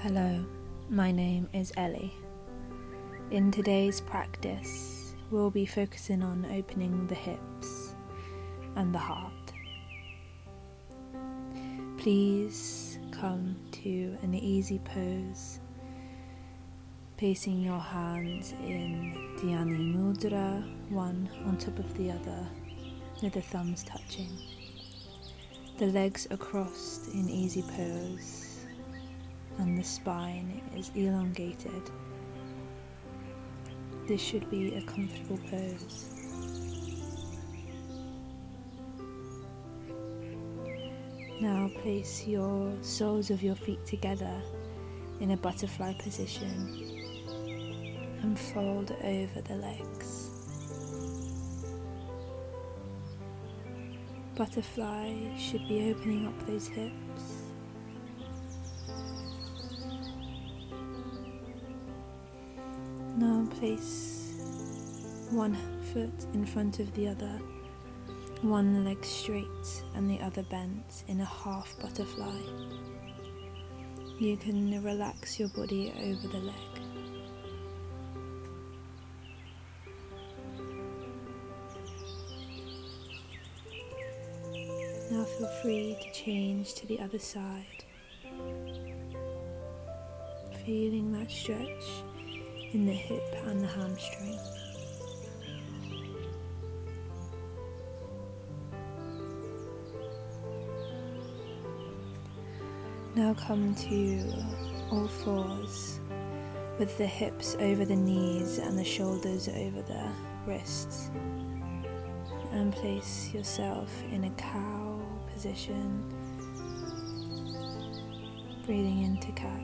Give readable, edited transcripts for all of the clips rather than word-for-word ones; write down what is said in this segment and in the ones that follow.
Hello, my name is Ellie. In today's practice, we'll be focusing on opening the hips and the heart. Please come to an easy pose, placing your hands in Dhyani Mudra, one on top of the other, with the thumbs touching. The legs are crossed in easy pose, and the spine is elongated. This should be a comfortable pose. Now place your soles of your feet together in a butterfly position and fold over the legs. Butterfly should be opening up those hips. Now place one foot in front of the other, one leg straight and the other bent in a half butterfly. You can relax your body over the leg. Now feel free to change to the other side, feeling that stretch in the hip and the hamstring. Now come to all fours with the hips over the knees and the shoulders over the wrists, and place yourself in a cow position, breathing into cat.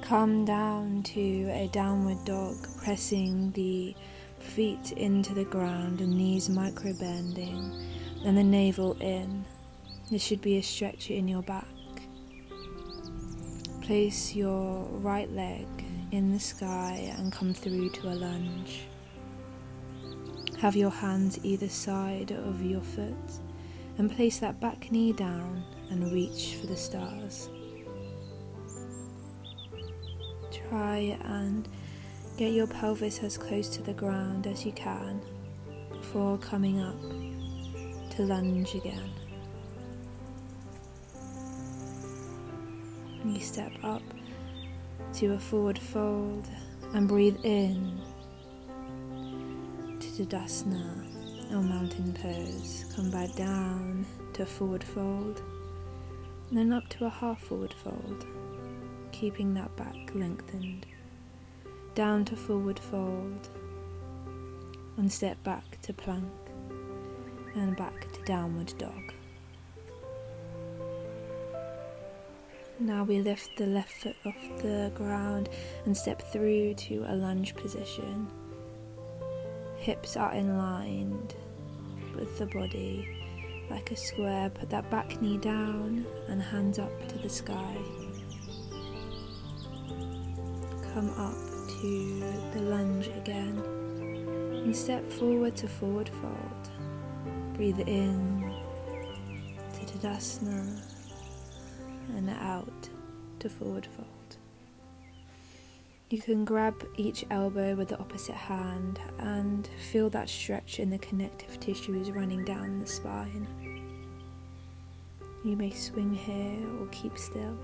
Come down to a downward dog, pressing the feet into the ground and knees micro bending and the navel in. There should be a stretch in your back. Place your right leg in the sky and come through to a lunge. Have your hands either side of your foot and place that back knee down and reach for the stars. Try and get your pelvis as close to the ground as you can before coming up to lunge again. You step up to a forward fold and breathe in to Tadasana or mountain pose. Come back down to a forward fold and then up to a half forward fold, keeping that back lengthened, down to forward fold, and step back to plank, and back to downward dog. Now we lift the left foot off the ground and step through to a lunge position. Hips are in line with the body like a square. Put that back knee down and hands up to the sky. Come up to the lunge again and step forward to forward fold. Breathe in to Tadasana and out to forward fold. You can grab each elbow with the opposite hand and feel that stretch in the connective tissues running down the spine. You may swing here or keep still.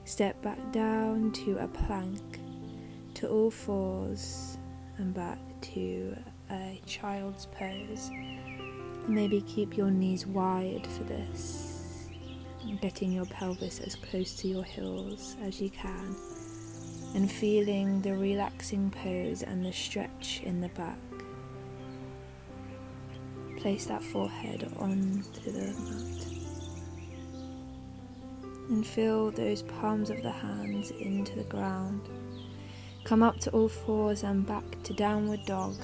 Step back down to a plank, to all fours, and back to a child's pose. Maybe keep your knees wide for this, getting your pelvis as close to your heels as you can, and feeling the relaxing pose and the stretch in the back. Place that forehead onto the mat. And feel those palms of the hands into the ground. Come up to all fours and back to downward dog.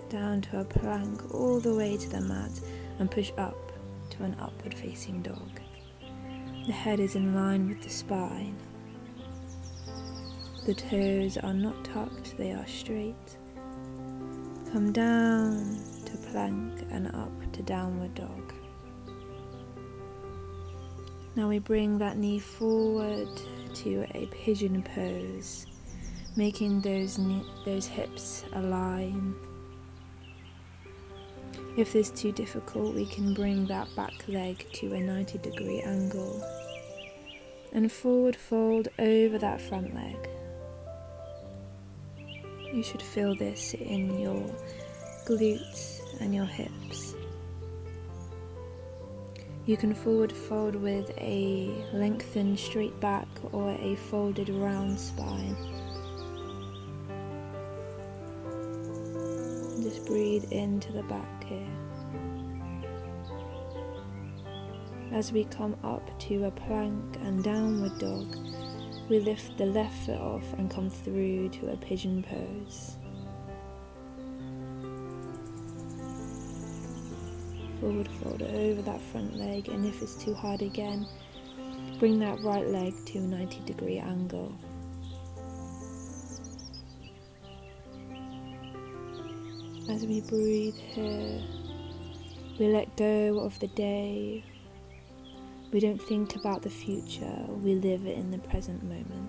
Down to a plank all the way to the mat and push up to an upward facing dog. The head is in line with the spine. The toes are not tucked, they are straight. Come down to plank and up to downward dog. Now we bring that knee forward to a pigeon pose, making those hips align. If this is too difficult, we can bring that back leg to a 90-degree angle and forward fold over that front leg. You should feel this in your glutes and your hips. You can forward fold with a lengthened straight back or a folded round spine. Just breathe into the back here. As we come up to a plank and downward dog, we lift the left foot off and come through to a pigeon pose. Forward fold over that front leg, and if it's too hard again, bring that right leg to a 90-degree angle. As we breathe here, we let go of the day. We don't think about the future, we live in the present moment.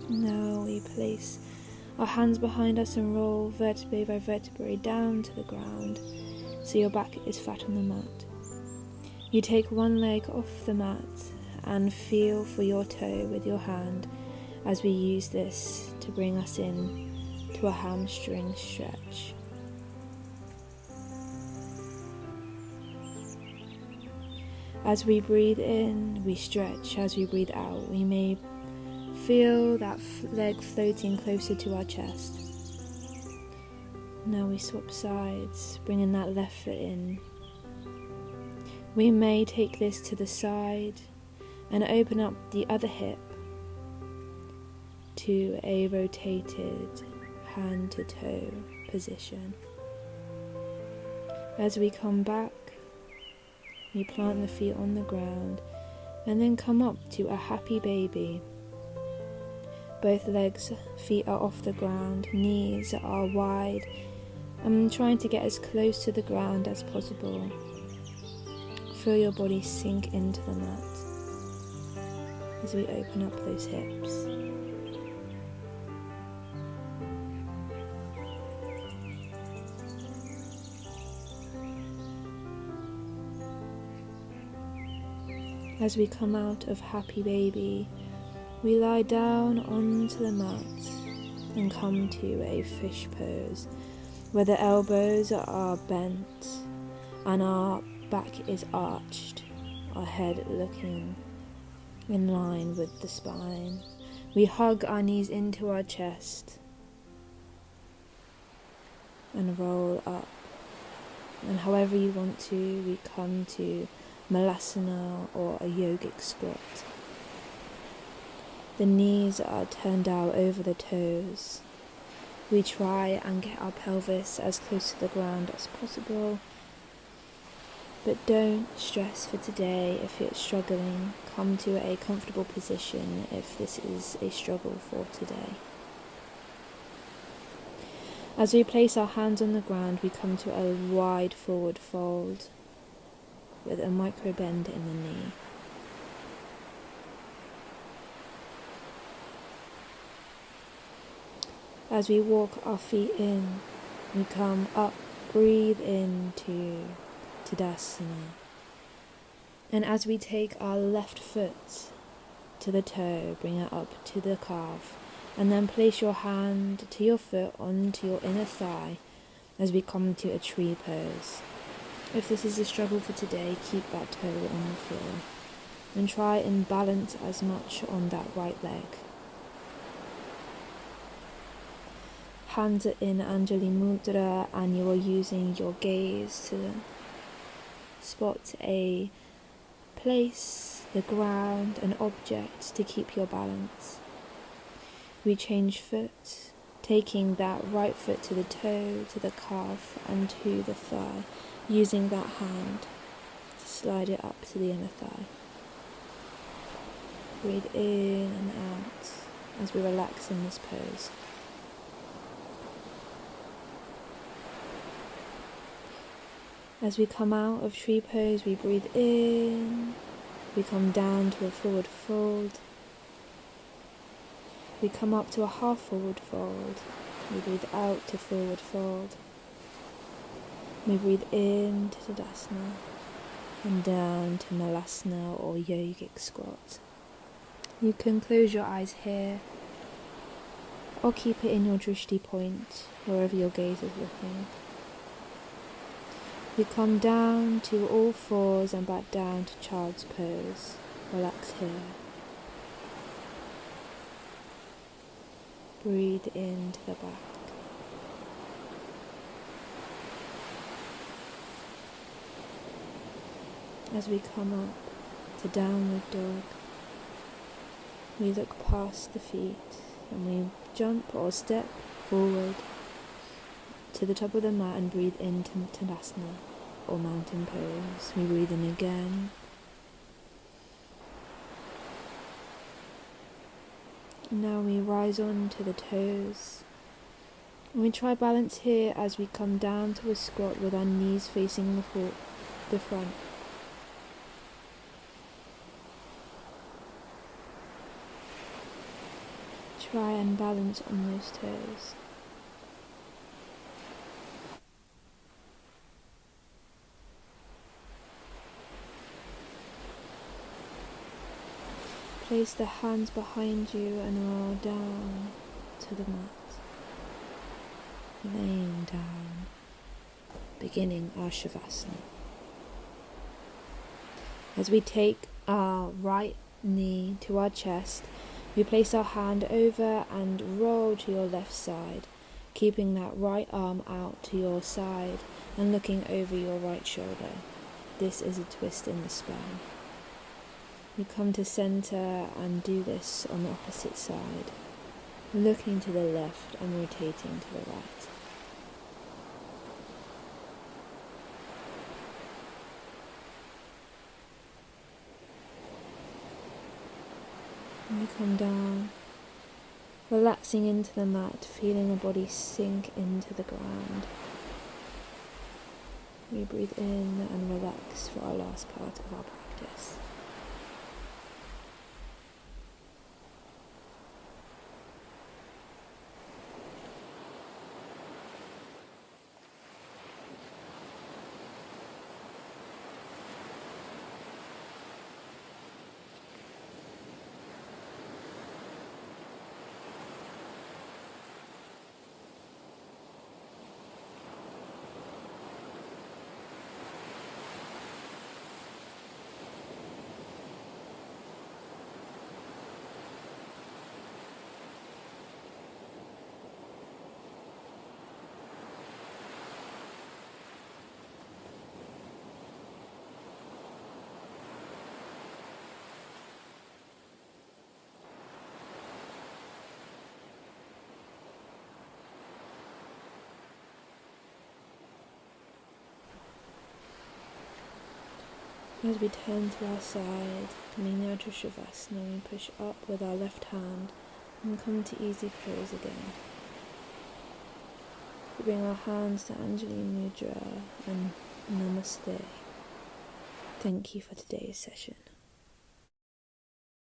Now we place our hands behind us and roll vertebrae by vertebrae down to the ground so your back is flat on the mat. You take one leg off the mat and feel for your toe with your hand as we use this to bring us in to a hamstring stretch. As we breathe in, we stretch. As we breathe out, we may feel that leg floating closer to our chest. Now we swap sides, bringing that left foot in. We may take this to the side and open up the other hip to a rotated hand to toe position. As we come back, we plant the feet on the ground and then come up to a happy baby. Both legs, feet are off the ground, knees are wide. I'm trying to get as close to the ground as possible. Feel your body sink into the mat as we open up those hips. As we come out of happy baby, we lie down onto the mat and come to a fish pose, where the elbows are bent and our back is arched, our head looking in line with the spine. We hug our knees into our chest and roll up. And however you want to, we come to Malasana or a yogic squat. The knees are turned out over the toes. We try and get our pelvis as close to the ground as possible, but don't stress for today if you're struggling. Come to a comfortable position if this is a struggle for today. As we place our hands on the ground, we come to a wide forward fold with a micro bend in the knee. As we walk our feet in, we come up, breathe into Tadasana. And as we take our left foot to the toe, bring it up to the calf, and then place your hand to your foot onto your inner thigh as we come to a tree pose. If this is a struggle for today, keep that toe on the floor and try and balance as much on that right leg. Hands are in Anjali Mudra and you are using your gaze to spot a place, the ground, an object to keep your balance. We change foot, taking that right foot to the toe, to the calf and to the thigh, using that hand to slide it up to the inner thigh. Breathe in and out as we relax in this pose. As we come out of tree pose, we breathe in, we come down to a forward fold, we come up to a half forward fold, we breathe out to forward fold, we breathe in to Tadasana and down to Malasana or yogic squat. You can close your eyes here or keep it in your drishti point wherever your gaze is looking. We come down to all fours and back down to child's pose. Relax here. Breathe into the back. As we come up to downward dog, we look past the feet and we jump or step forward to the top of the mat and breathe into Tadasana or mountain pose. We breathe in again. Now we rise on to the toes. And we try balance here as we come down to a squat with our knees facing the front. Try and balance on those toes. Place the hands behind you and roll down to the mat. Laying down, beginning our Shavasana. As we take our right knee to our chest, we place our hand over and roll to your left side, keeping that right arm out to your side and looking over your right shoulder. This is a twist in the spine. We come to center and do this on the opposite side, looking to the left and rotating to the right. And we come down, relaxing into the mat, feeling the body sink into the ground. We breathe in and relax for our last part of our practice. As we turn to our side, coming out of Shavasana, we push up with our left hand and come to easy pose again. We bring our hands to Anjali Mudra and Namaste. Thank you for today's session.